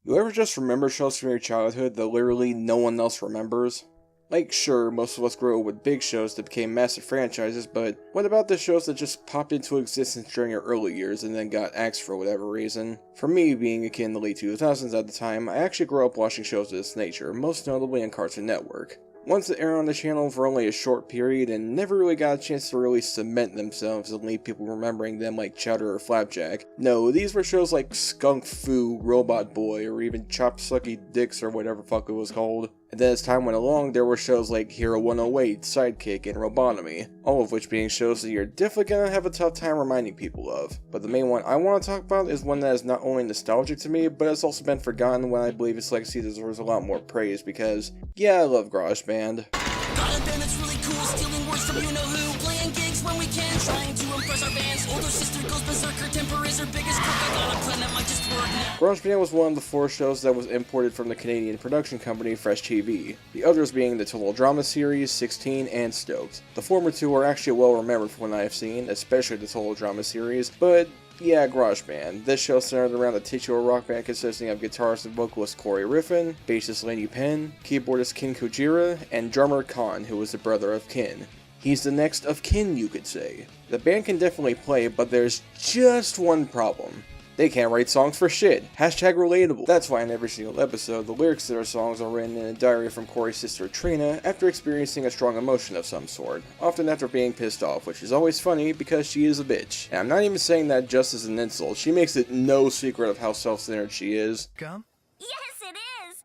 You ever just remember shows from your childhood that literally no one else remembers? Like, sure, most of us grew up with big shows that became massive franchises, but what about the shows that just popped into existence during your early years and then got axed for whatever reason? For me, being a kid in the late 2000s at the time, I actually grew up watching shows of this nature, most notably on Cartoon Network. Ones that aired on the channel for only a short period and never really got a chance to really cement themselves and leave people remembering them like Chowder or Flapjack. No, these were shows like Skunk Fu, Robot Boy, or even Chop Sucky Dicks or whatever fuck it was called. And then as time went along, there were shows like Hero 108, Sidekick, and Robotomy, all of which being shows that you're definitely gonna have a tough time reminding people of. But the main one I want to talk about is one that is not only nostalgic to me, but has also been forgotten when I believe its legacy deserves a lot more praise because, yeah, I love Grojband. Got a band that's really cool, stealing words from you-know-who, playing gigs when we can, trying to impress our fans. Older sister goes berserker, temper is her biggest crook. I got a plan that might just work now. Grojband was one of the 4 shows that was imported from the Canadian production company FreshTV, the others being the Total Drama series, 16, and Stoked. The former 2 are actually well remembered from what I have seen, especially the Total Drama series, but yeah, Grojband. This show centered around a titular rock band consisting of guitarist and vocalist Corey Riffin, bassist Lenny Penn, keyboardist Kin Kujira, and drummer Khan, who was the brother of Kin. He's the next of kin, you could say. The band can definitely play, but there's just one problem. They can't write songs for shit. Hashtag relatable. That's why in every single episode, the lyrics to their songs are written in a diary from Corey's sister Trina after experiencing a strong emotion of some sort, often after being pissed off, which is always funny because she is a bitch. And I'm not even saying that just as an insult, she makes it no secret of how self-centered she is. Gum? Yes, it is!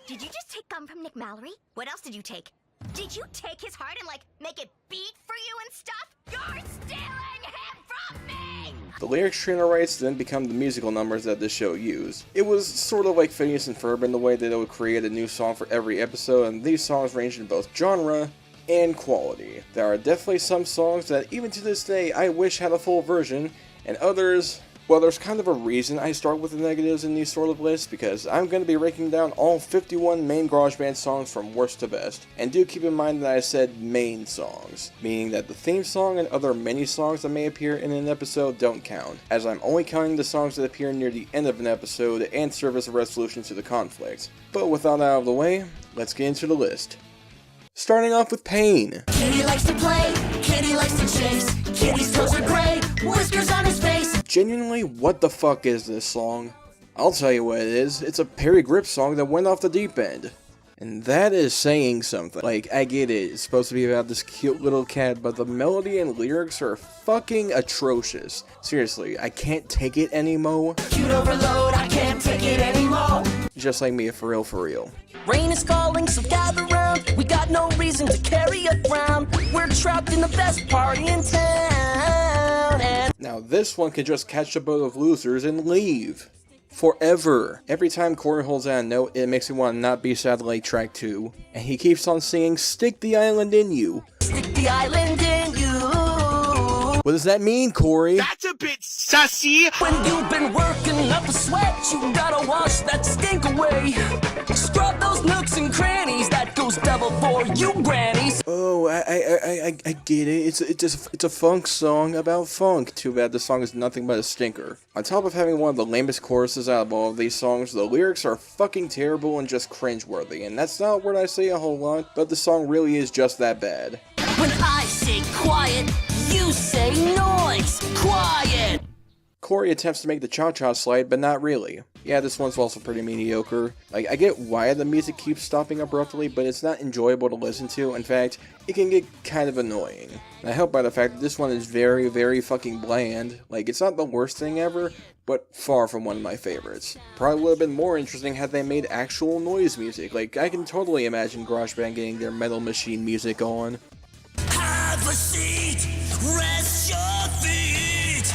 Did you just take gum from Nick Mallory? What else did you take? Did you take his heart and, make it beat for you and stuff? You're stealing him from me! The lyrics Trina writes then become the musical numbers that this show used. It was sort of like Phineas and Ferb in the way that they would create a new song for every episode, and these songs ranged in both genre and quality. There are definitely some songs that even to this day I wish had a full version, and others, well, there's kind of a reason I start with the negatives in these sort of lists, because I'm going to be breaking down all 51 main Grojband songs from worst to best. And do keep in mind that I said main songs, meaning that the theme song and other mini songs that may appear in an episode don't count, as I'm only counting the songs that appear near the end of an episode and serve as a resolution to the conflict. But with that out of the way, let's get into the list. Starting off with Pain. Kitty likes to play, Kitty likes to chase, Kitty's toes are gray, whiskers on his face. Genuinely, what the fuck is this song? I'll tell you what it is, it's a Perry Grip song that went off the deep end. And that is saying something. Like, I get it, it's supposed to be about this cute little cat, but the melody and lyrics are fucking atrocious. Seriously, I can't take it anymore. Cute overload, I can't take it anymore. Just like me, for real, for real. Rain is calling, so gather round. We got no reason to carry a frown. We're trapped in the best party in town. And now this one can just catch a boat of losers and leave. Forever. Every time Corey holds out a note, it makes me want to not be Satellite Track 2. And he keeps on singing, "Stick the island in you." stick the island in you. What does that mean, Corey? That's a bit sussy. When you've been working up a sweat, you gotta wash that stink away. Scrub those nooks and crannies, that goes double for you grannies. Oh, I get it. It's a funk song about funk. Too bad the song is nothing but a stinker. On top of having one of the lamest choruses out of all of these songs, the lyrics are fucking terrible and just cringeworthy. And that's not a word I say a whole lot, but the song really is just that bad. When I say quiet, you say noise. Quiet. Corey attempts to make the cha-cha slide, but not really. Yeah, this one's also pretty mediocre. Like, I get why the music keeps stopping abruptly, but it's not enjoyable to listen to. In fact, it can get kind of annoying. And I help by the fact that this one is very, very fucking bland. Like, it's not the worst thing ever, but far from one of my favorites. Probably would have been more interesting had they made actual noise music. Like, I can totally imagine Grojband getting their Metal Machine music on. Have a seat, rest your feet.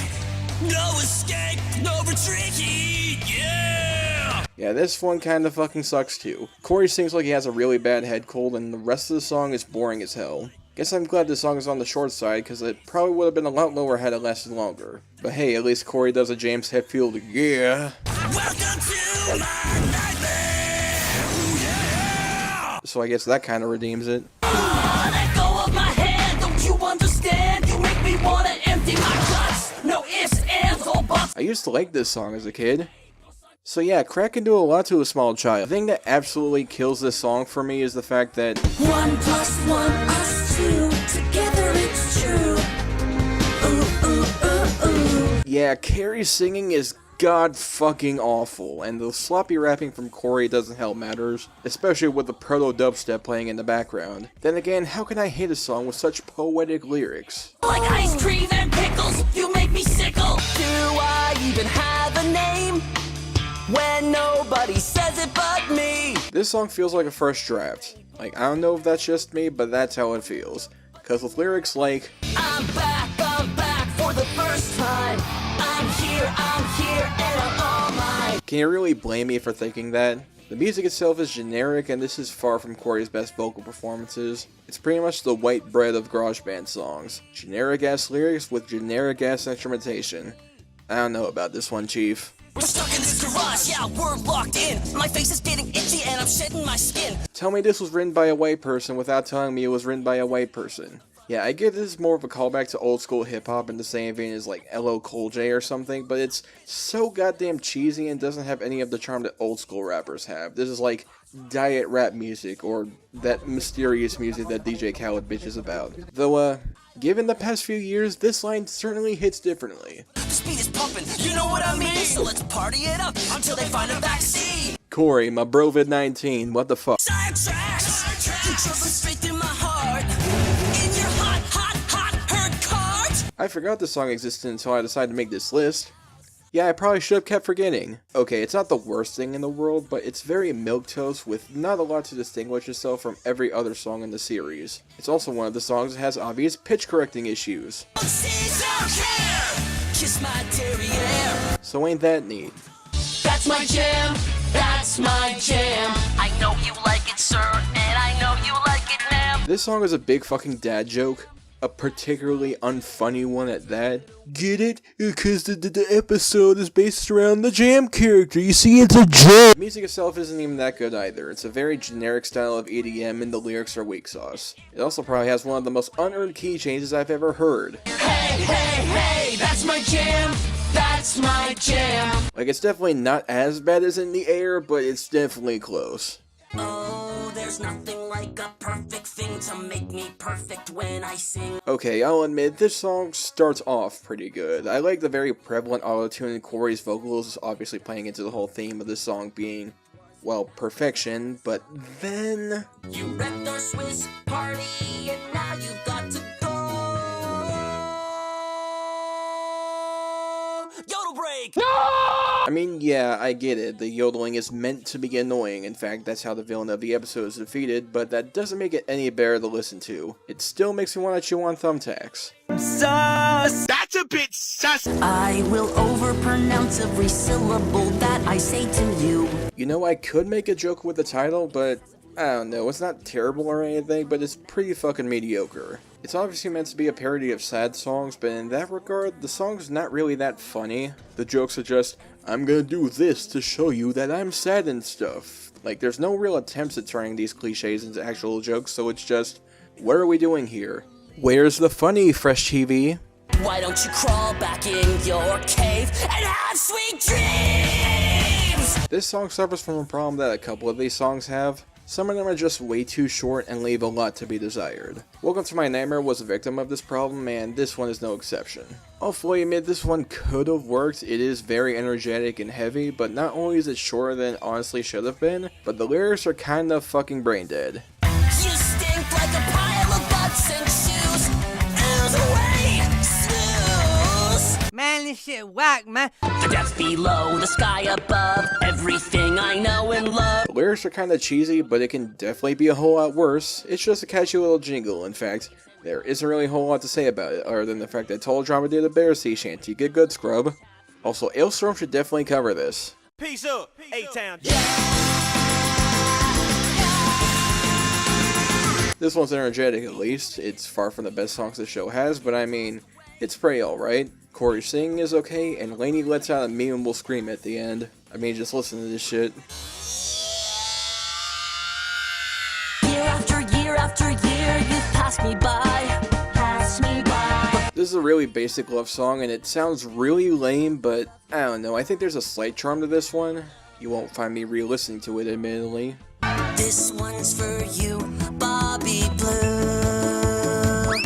No escape, no retreat, yeah! Yeah, this one kinda fucking sucks too. Corey sings like he has a really bad head cold, and the rest of the song is boring as hell. Guess I'm glad this song is on the short side, because it probably would have been a lot lower had it lasted longer. But hey, at least Corey does a James Hetfield, yeah! Welcome to my nightmare, ooh, yeah! So I guess that kinda redeems it. Let go of my hand, don't you understand? You make me wanna empty my guts. No ifs, ands, or buts. I used to like this song as a kid. So yeah, crack can do a lot to a small child. The thing that absolutely kills this song for me is the fact that 1 + 1 us 2, together it's true. Ooh, ooh, ooh, ooh. yeah, Carrie's singing is god fucking awful, and the sloppy rapping from Corey doesn't help matters, especially with the proto dubstep playing in the background. Then again, how can I hate a song with such poetic lyrics? Like ice cream and pickles, you make me sickle. Do I even have a name? When nobody says it but me. This song feels like a fresh draft. Like, I don't know if that's just me, but that's how it feels. Cause with lyrics like, I'm back for the first time. I'm here, and I'm all mine. can you really blame me for thinking that? The music itself is generic, and this is far from Corey's best vocal performances. It's pretty much the white bread of Grojband songs. Generic ass lyrics with generic ass instrumentation. I don't know about this one, Chief. We're stuck in this garage, yeah, we're locked in. My face is getting itchy and I'm shedding my skin. Tell me this was written by a white person without telling me it was written by a white person. Yeah, I get this is more of a callback to old school hip hop in the same vein as like LL Cool J or something, but it's so goddamn cheesy and doesn't have any of the charm that old school rappers have. This is like diet rap music or that mysterious music that DJ Khaled bitches about. Though, given the past few years, this line certainly hits differently. The speed is pumping, you know what I mean? So let's party it up until they find a vaccine. Corey, my brovid-19, what the fuck? Sidetracked, you drove straight through my heart. In your hot, hurt cart. I forgot this song existed until I decided to make this list. Yeah, I probably should have kept forgetting. Okay, it's not the worst thing in the world, but it's very milquetoast with not a lot to distinguish itself from every other song in the series. It's also one of the songs that has obvious pitch correcting issues. Kiss my derriere. So ain't that neat? That's my jam. That's my jam. I know you like it, sir, and I know you like it now. This song is a big fucking dad joke. A particularly unfunny one at that. Get it? Because the episode is based around the jam character. You see, it's a jam. The music itself isn't even that good either. It's a very generic style of EDM and the lyrics are weak sauce. It also probably has one of the most unearned key changes I've ever heard. Hey, that's my jam. That's my jam. Like, it's definitely not as bad as In the Air, but it's definitely close. Oh, there's nothing like a perfect thing to make me perfect when I sing. Okay, I'll admit, this song starts off pretty good. I like the very prevalent auto-tune in Corey's vocals, obviously playing into the whole theme of this song being, well, perfection, but then... You wrecked our Swiss party, and now you've got to go. Yodel break! No! I mean, yeah, I get it. The yodeling is meant to be annoying. In fact, that's how the villain of the episode is defeated, but that doesn't make it any better to listen to. It still makes me want to chew on thumbtacks. Sus! That's a bit sus! I will overpronounce every syllable that I say to you. You know, I could make a joke with the title, but I don't know. It's not terrible or anything, but it's pretty fucking mediocre. It's obviously meant to be a parody of sad songs, but in that regard, the song's not really that funny. The jokes are just, I'm gonna do this to show you that I'm sad and stuff. Like, there's no real attempts at turning these cliches into actual jokes, so it's just, what are we doing here? Where's the funny, FreshTV? Why don't you crawl back in your cave and have sweet dreams? This song suffers from a problem that a couple of these songs have. Some of them are just way too short and leave a lot to be desired. Welcome to My Nightmare was a victim of this problem, and this one is no exception. I'll fully admit this one could have worked. It is very energetic and heavy, but not only is it shorter than it honestly should have been, but the lyrics are kinda fucking brain dead. You stink like a pile of butts and shoes. Out of the way, snooze. Man, this shit whack, man. The depths below, the sky above, everything I know and love. The lyrics are kinda cheesy, but it can definitely be a whole lot worse. It's just a catchy little jingle. In fact, there isn't really a whole lot to say about it, other than the fact that Tall Drama did a bear sea shanty. Get good, scrub. Also, Ailstorm should definitely cover this. Peace up, A-Town. This one's energetic at least. It's far from the best songs the show has, but I mean, it's pretty alright. Corey's singing is okay, and Lainey lets out a memeable scream at the end. I mean, just listen to this shit. Year after year, you've passed me by. Pass me by. This This is a really basic love song and it sounds really lame, but I don't know, I think there's a slight charm to this one. You won't find me re-listening to it, admittedly. This one's for you, Bobby Blue.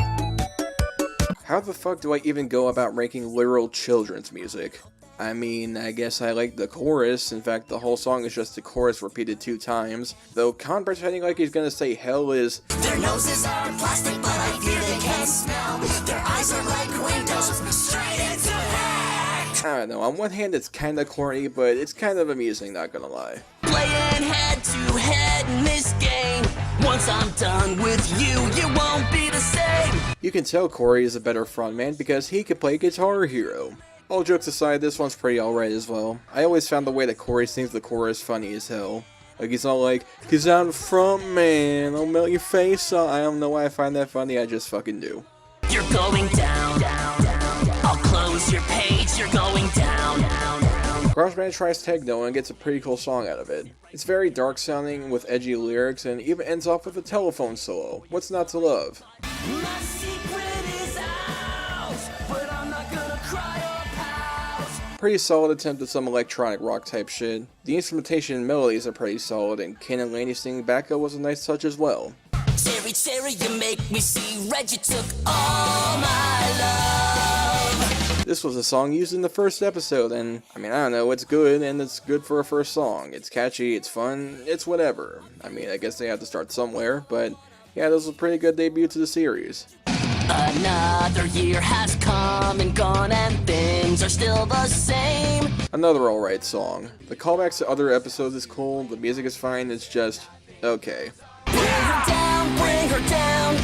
How the fuck do I even go about ranking literal children's music? I mean, I guess I like the chorus. In fact, the whole song is just the chorus repeated 2 times. Though Khan pretending like he's gonna say hell is... Their noses are plastic, but I fear they can't smell. Their eyes are like windows, straight into heck. I don't know, on one hand it's kinda corny, but it's kind of amusing, not gonna lie. Playing head to head in this game. Once I'm done with you, you won't be the same. You can tell Corey is a better frontman because he could play Guitar Hero. All jokes aside, this one's pretty alright as well. I always found the way that Corey sings the chorus funny as hell. Like, he's all like, "'Cause I'm the front man, I'll melt your face off." I don't know why I find that funny, I just fucking do. You're going down, down, down. I'll close your page, you're going down, down, down. Grojband tries techno and gets a pretty cool song out of it. It's very dark sounding with edgy lyrics and even ends off with a telephone solo. What's not to love? My secret is out, but I'm not gonna cry or pout. Pretty solid attempt at some electronic rock type shit. The instrumentation and melodies are pretty solid, and Ken and Laney singing backup was a nice touch as well. Cherry, cherry, you make me see red, you took all my love. This was a song used in the first episode, and I mean, I don't know, it's good, and it's good for a first song. It's catchy, it's fun, it's whatever. I mean, I guess they have to start somewhere, but yeah, this was a pretty good debut to the series. Another year has come and gone and things are still the same. Another alright song. The callbacks to other episodes is cool, the music is fine, it's just okay. Bring her down,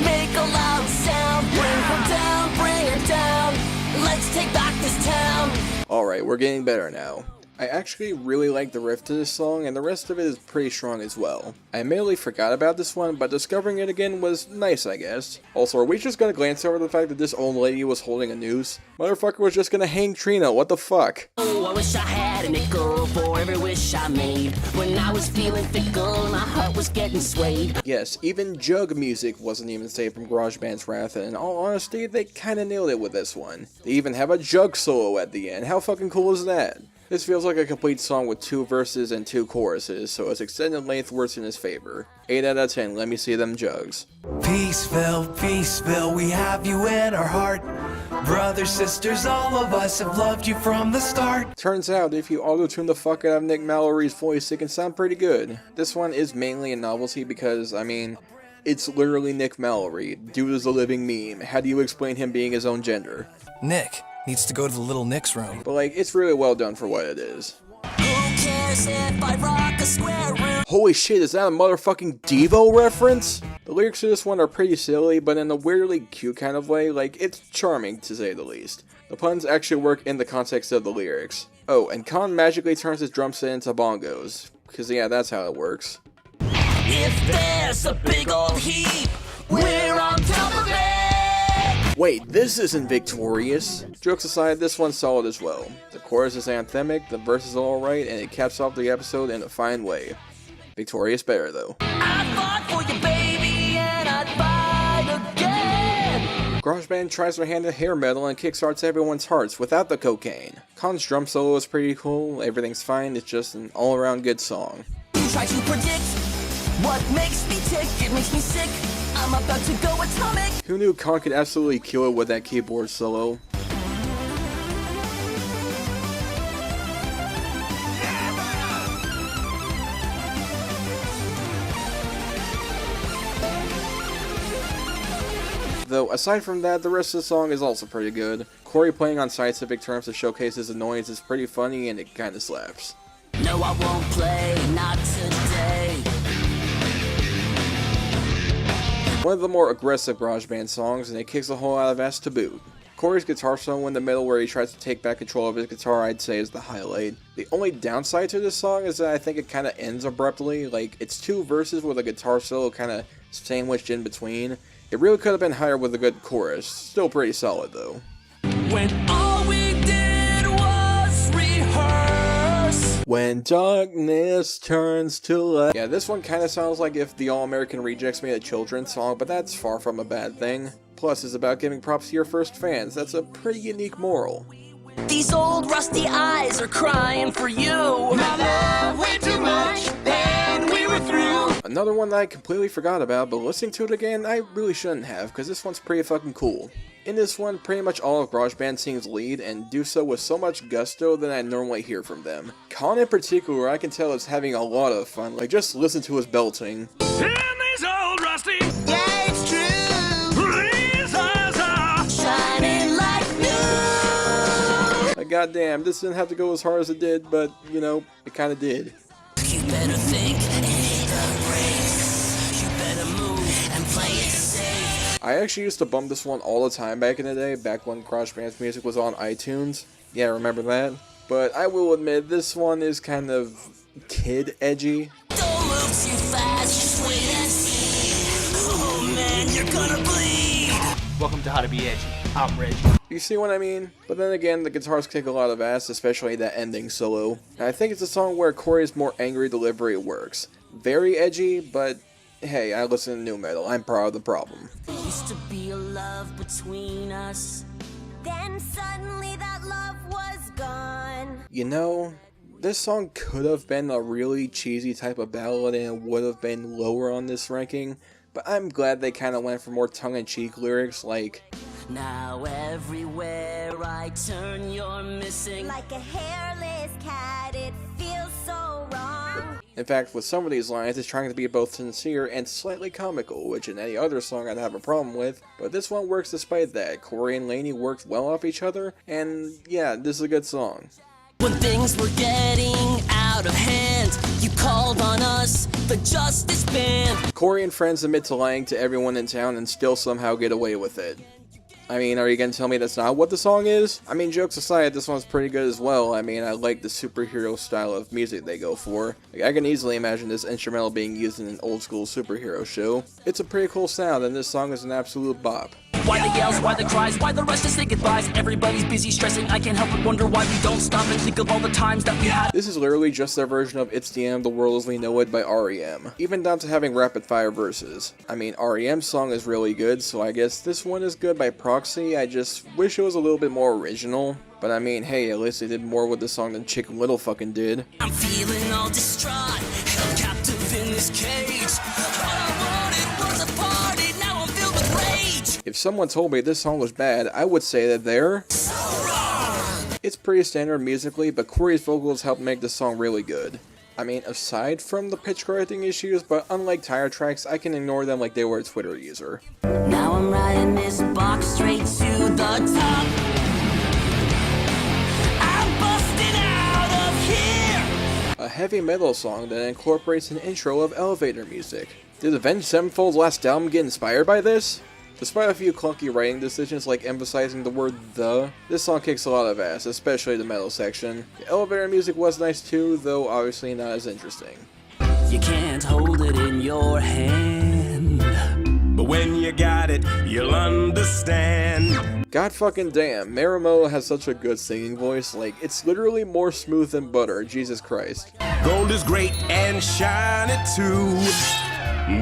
make a loud sound. Bring her down, let's take back this town. Alright, we're getting better now. I actually really like the riff to this song, and the rest of it is pretty strong as well. I admittedly forgot about this one, but discovering it again was nice, I guess. Also, are we just gonna glance over the fact that this old lady was holding a noose? Motherfucker was just gonna hang Trina, what the fuck? Oh, I wish I had a nickel for every wish I made. When I was feeling fickle and my heart was getting swayed. Yes, even jug music wasn't even saved from GarageBand's wrath, and in all honesty, they kinda nailed it with this one. They even have a jug solo at the end, how fucking cool is that? This feels like a complete song with 2 verses and 2 choruses, so its extended length works in his favor. 8 out of 10, let me see them jugs. Peaceville, we have you in our heart. Brothers, sisters, all of us have loved you from the start. Turns out, if you auto-tune the fuck out of Nick Mallory's voice, it can sound pretty good. This one is mainly a novelty because, I mean, it's literally Nick Mallory. Dude is a living meme. How do you explain him being his own gender? Nick needs to go to the little Nick's room. But like, it's really well done for what it is. Who cares if I rock a square root? Holy shit, is that a motherfucking Devo reference? The lyrics to this one are pretty silly, but in a weirdly cute kind of way. Like, it's charming, to say the least. The puns actually work in the context of the lyrics. Oh, and Khan magically turns his drum set into bongos. Because yeah, that's how it works. If there's a big old heap, we're on top of it. Wait, this isn't victorious. Jokes aside, this one's solid as well. The chorus is anthemic, the verses are alright, and it caps off the episode in a fine way. Victorious better though. I fought for you, baby, and I'd fight again. GarageBand tries their hand at hair metal and kickstarts everyone's hearts without the cocaine. Khan's drum solo is pretty cool, everything's fine, it's just an all-around good song. You try to predict what makes me tick, it makes me sick. I'm about to go atomic. Who knew Khan could absolutely kill it with that keyboard solo? Though, aside from that, the rest of the song is also pretty good. Corey playing on scientific terms to showcase his annoyance is pretty funny and it kinda slaps. No, I won't play, not today. One of the more aggressive GarageBand songs, and it kicks a whole lot of ass to boot. Corey's guitar solo in the middle where he tries to take back control of his guitar I'd say is the highlight. The only downside to this song is that I think it kinda ends abruptly, like it's 2 verses with a guitar solo kinda sandwiched in between. It really could have been higher with a good chorus, still pretty solid though. When all we did was rehearse. When darkness turns to light. Yeah, this one kinda sounds like if the All-American Rejects made a children's song, but that's far from a bad thing. Plus, it's about giving props to your first fans. That's a pretty unique moral. These old rusty eyes are crying for you. My love way too much, and we were through. Another one that I completely forgot about, but listening to it again, I really shouldn't have, because this one's pretty fucking cool. In this one, pretty much all of Grojband sings lead, and do so with so much gusto than I normally hear from them. Khan in particular, I can tell is having a lot of fun, like just listen to his belting. In these old rusty Yeah, it's true. razors are Shining like new. Like, goddamn, this didn't have to go as hard as it did, but, you know, it kinda did. You better think and hit the brakes. You better move and play it safe. I actually used to bump this one all the time back in the day, back when Grojband's music was on iTunes. Yeah, remember that? But I will admit, this one is kind of kid edgy. Don't move too fast, just wait and see. Oh man, you're gonna bleed. Welcome to How to Be Edgy. I'm Reggie. You see what I mean? But then again, the guitars kick a lot of ass, especially that ending solo. And I think it's a song where Corey's more angry delivery works. Very edgy, but hey, I listen to new metal. I'm part of the problem. There used to be a love between us. Then suddenly that love was gone. You know, this song could have been a really cheesy type of ballad and it would have been lower on this ranking, but I'm glad they kind of went for more tongue-in-cheek lyrics like, Now everywhere I turn, you're missing. Like a hairless cat, it feels so wrong. in fact, with some of these lines, it's trying to be both sincere and slightly comical, which in any other song I'd have a problem with, but this one works despite that. Corey and Lainey worked well off each other, and yeah, this is a good song. When things were getting out of hand, you called on us, the Justice Band. Corey and friends admit to lying to everyone in town and still somehow get away with it. I mean, are you gonna tell me that's not what the song is? I mean, jokes aside, this one's pretty good as well. I mean, I like the superhero style of music they go for. Like, I can easily imagine this instrumental being used in an old school superhero show. It's a pretty cool sound, and this song is an absolute bop. Why the yells, why the cries, why the rush to say goodbyes? Everybody's busy stressing, I can't help but wonder why we don't stop and think of all the times that we had. This is literally just their version of It's the End of the World as We Know It by R.E.M. Even down to having rapid fire verses. I mean, R.E.M's song is really good, so I guess this one is good by proxy. I just wish it was a little bit more original. But I mean, hey, at least they did more with the song than Chicken Little fucking did. I'm feeling all distraught, held captive in this cage. All I wanted was a party, now I'm filled with rage. If someone told me this song was bad, I would say that they're So wrong. It's pretty standard musically, but Corey's vocals help make the song really good. I mean, aside from the pitch correcting issues, but unlike Tire Tracks, I can ignore them like they were a Twitter user. Now I'm riding this box straight to the top. I'm busting out of here. A heavy metal song that incorporates an intro of elevator music. Did Avenged Sevenfold's last album get inspired by this? Despite a few clunky writing decisions like emphasizing the word the, this song kicks a lot of ass, especially the metal section. The elevator music was nice too, though obviously not as interesting. You can't hold it in your hand. But when you got it, you'll understand. God fucking damn, Marimo has such a good singing voice, like, it's literally more smooth than butter, Jesus Christ. Gold is great and shiny too,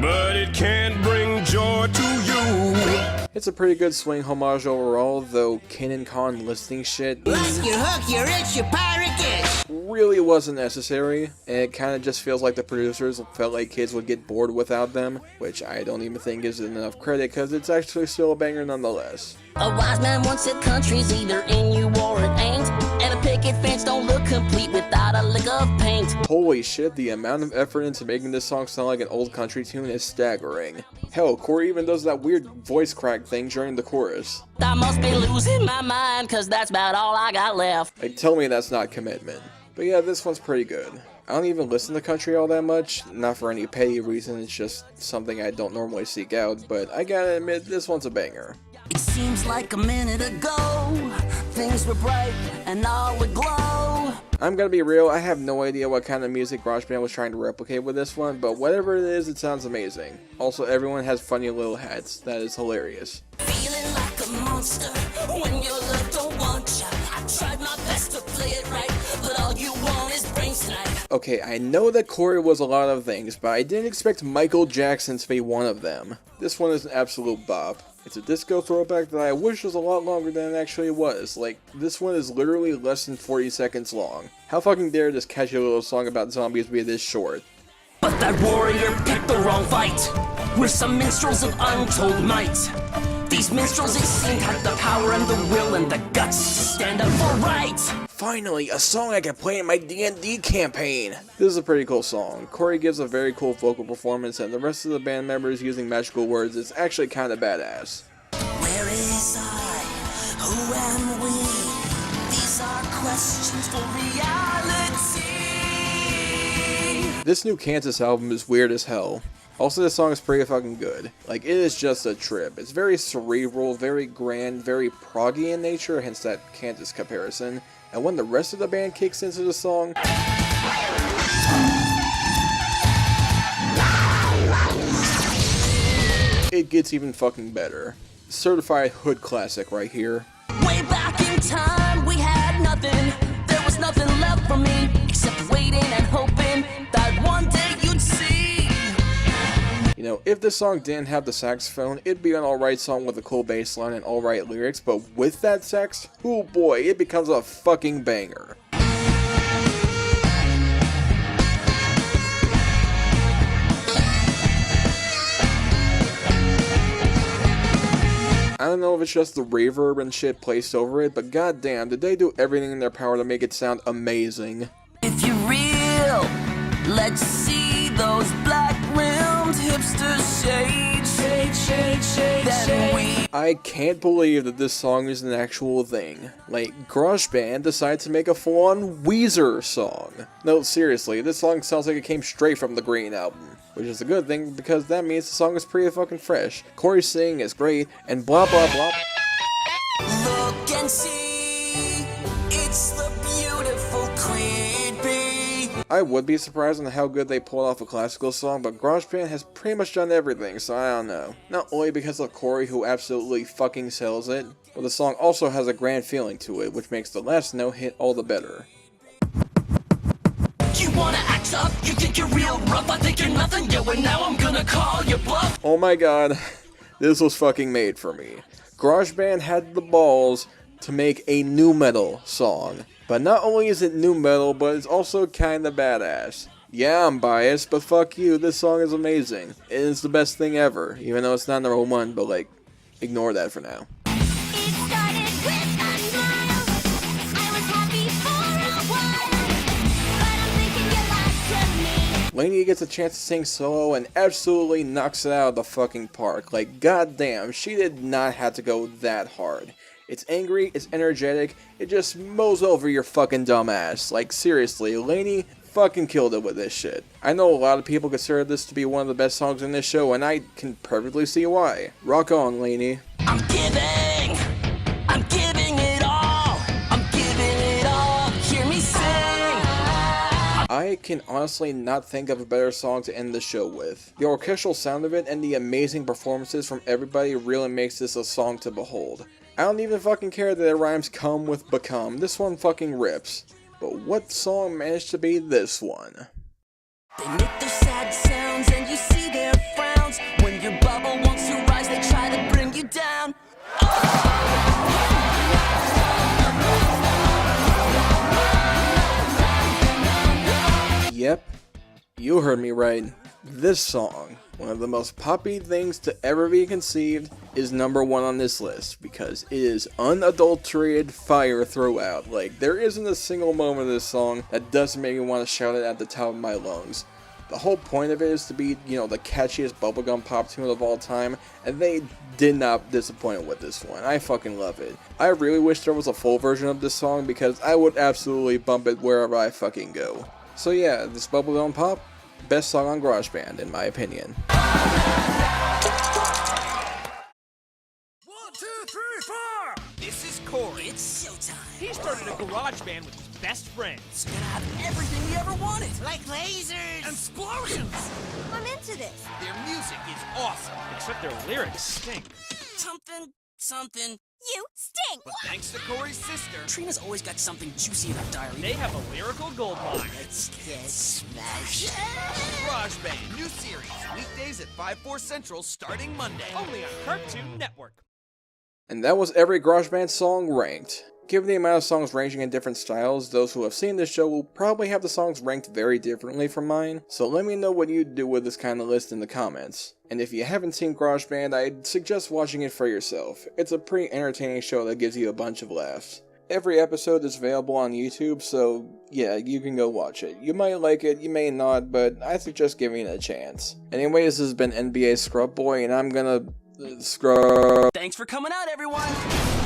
but it can't bring joy to you. It's a pretty good swing homage overall, though Kanan Khan listing shit Like your hook, your itch, your pirate dish. really wasn't necessary, and it kinda just feels like the producers felt like kids would get bored without them, which I don't even think gives it enough credit, cause it's actually still a banger nonetheless. A wise man once said country's either in you or it ain't. And a picket fence don't look complete without a lick of paint. Holy shit, the amount of effort into making this song sound like an old country tune is staggering. Hell, Corey even does that weird voice crack thing during the chorus. I must be losing my mind, cause that's about all I got left. Like, tell me that's not commitment. But yeah, this one's pretty good. I don't even listen to country all that much, not for any petty reason, it's just something I don't normally seek out, but I gotta admit, this one's a banger. It seems like a minute ago, things were bright and all would glow. I'm gonna be real, I have no idea what kind of music Grojband was trying to replicate with this one, but whatever it is, it sounds amazing. Also, everyone has funny little hats, that is hilarious. Feeling like a monster when your love don't want ya. I tried my best to play it right, but all you want is brains tonight. Okay, I know that Corey was a lot of things, but I didn't expect Michael Jackson to be one of them. This one is an absolute bop. It's a disco throwback that I wish was a lot longer than it actually was. Like, this one is literally less than 40 seconds long. How fucking dare this catchy little song about zombies be this short? But that warrior picked the wrong fight. We're some minstrels of untold might. These minstrels, it seemed, had the power and the will and the guts to stand up for right. Finally, a song I can play in my D&D campaign! This is a pretty cool song. Corey gives a very cool vocal performance, and the rest of the band members using magical words is actually kinda badass. Where is I? Who am we? These are questions for reality. This new Kansas album is weird as hell. Also, this song is pretty fucking good. Like, it is just a trip. It's very cerebral, very grand, very proggy in nature, hence that Kansas comparison. And when the rest of the band kicks into the song, it gets even fucking better. Certified hood classic right here. Way back in time, we had nothing. There was nothing left for me except waiting and hoping that one day you'd see. You know, if this song didn't have the saxophone, it'd be an alright song with a cool bass line and alright lyrics, but with that sax, oh boy, it becomes a fucking banger. I don't know if it's just the reverb and shit placed over it, but goddamn, did they do everything in their power to make it sound amazing. If you're real, let's see those black rimmed hipster shades. I can't believe that this song is an actual thing. Like, Grojband decided to make a full-on Weezer song. No, seriously, this song sounds like it came straight from the Green album. Which is a good thing, because that means the song is pretty fucking fresh. Corey's singing is great, and blah blah blah. Look and see, it's the beautiful Queen Bee. I would be surprised on how good they pulled off a classical song, but Grojband has pretty much done everything, so I don't know. Not only because of Corey, who absolutely fucking sells it, but the song also has a grand feeling to it, which makes the last note hit all the better. You wanna act up? You think you're real rough? I think you're nothing, yo, and now I'm gonna call your bluff. Oh my god, this was fucking made for me. Grojband had the balls to make a nu metal song. But not only is it nu metal, but it's also kinda badass. Yeah, I'm biased, but fuck you, this song is amazing. It is the best thing ever, even though it's not number one, but like, ignore that for now. It started with a smile. I was happy for a while, but I'm thinking you lied to me. Lainey gets a chance to sing solo and absolutely knocks it out of the fucking park. Like, goddamn, she did not have to go that hard. It's angry, it's energetic, it just mows over your fucking dumb ass. Like, seriously, Lainey fucking killed it with this shit. I know a lot of people consider this to be one of the best songs in this show, and I can perfectly see why. Rock on, Lainey. I'm giving it all. I'm giving it all. Hear me sing. I can honestly not think of a better song to end the show with. The orchestral sound of it and the amazing performances from everybody really makes this a song to behold. I don't even fucking care that it rhymes come with become. This one fucking rips. But what song managed to be this one? They make their sad sounds and you see their frowns. When your bubble wants to rise, they try to bring you down. Yep, you heard me right. This song, one of the most poppy things to ever be conceived, is number one on this list because it is unadulterated fire throughout. Like, there isn't a single moment of this song that doesn't make me want to shout it at the top of my lungs. The whole point of it is to be, you know, the catchiest bubblegum pop tune of all time, and they did not disappoint with this one. I fucking love it. I really wish there was a full version of this song because I would absolutely bump it wherever I fucking go. So yeah, this bubblegum pop, best song on Grojband, in my opinion. 1, 2, 3, 4. This is Corey. It's showtime. He started a garage band with his best friends. It's gonna have everything he ever wanted. Like lasers! Explosions! I'm into this. Their music is awesome, except their lyrics stink. Something something. You stink! But thanks to Corey's sister, Trina's always got something juicy in her diary. they have a lyrical gold mine. Let's get smashed. Grojband, new series, weekdays at 5/4 Central starting Monday. Only on Cartoon Network. And that was every Grojband song ranked. Given the amount of songs ranging in different styles, those who have seen this show will probably have the songs ranked very differently from mine, so let me know what you'd do with this kind of list in the comments. And if you haven't seen Grojband, I'd suggest watching it for yourself. It's a pretty entertaining show that gives you a bunch of laughs. Every episode is available on YouTube, so yeah, you can go watch it. You might like it, you may not, but I suggest giving it a chance. Anyway, this has been NBA Scrub Boy, and I'm gonna scrub. Thanks for coming out, everyone.